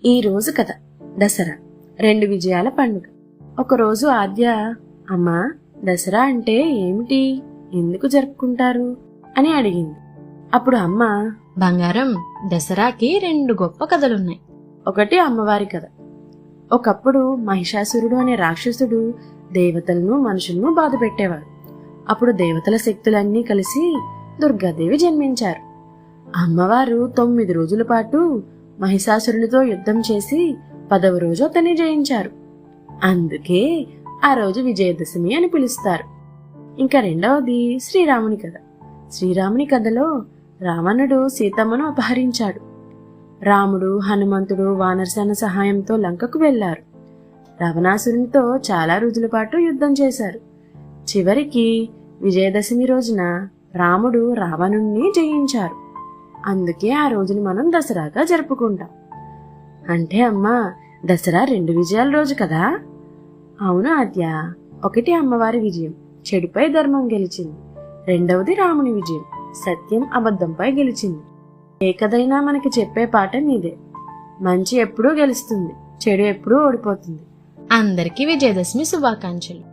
ఈ రోజు కథ దసరా 2 విజయాల పండుగ. ఒకరోజు ఆద్య, అమ్మా, దసరా అంటే ఏమిటి, ఎందుకు జరుపుకుంటారు అని అడిగింది. అప్పుడు అమ్మ, బంగారం, దసరాకి 2 గొప్ప కథలున్నాయి. ఒకటి అమ్మవారి కథ. ఒకప్పుడు మహిషాసురుడు అనే రాక్షసుడు దేవతలను మనుషులను బాధ పెట్టేవాడు. అప్పుడు దేవతల శక్తులన్నీ కలిసి దుర్గాదేవి జన్మించారు. అమ్మవారు 9 రోజుల పాటు మహిషాసురునితో యుద్ధం చేసి 10వ రోజు అతన్ని జయించారు. అందుకే ఆ రోజు విజయదశమి అని పిలుస్తారు. ఇంకా రెండవది శ్రీరాముని కథ. శ్రీరాముని కథలో రావణుడు సీతమ్మను అపహరించాడు. రాముడు, హనుమంతుడు వానరసేన సహాయంతో లంకకు వెళ్లారు. రావణాసురునితో చాలా రోజుల పాటు యుద్ధం చేశారు. చివరికి విజయదశమి రోజున రాముడు రావణుణ్ణి జయించారు. అందుకే ఆ రోజుని మనం దసరాగా జరుపుకుంటాం. అంటే అమ్మా, దసరా 2 విజయాల రోజు కదా? అవును ఆద్య. ఒకటి అమ్మవారి విజయం, చెడుపై ధర్మం గెలిచింది. రెండవది రాముని విజయం, సత్యం అబద్ధంపై గెలిచింది. ఏ కథైనా మనకి చెప్పే పాఠం ఇదే. మంచి ఎప్పుడూ గెలుస్తుంది, చెడు ఎప్పుడూ ఓడిపోతుంది. అందరికీ విజయదశమి శుభాకాంక్షలు.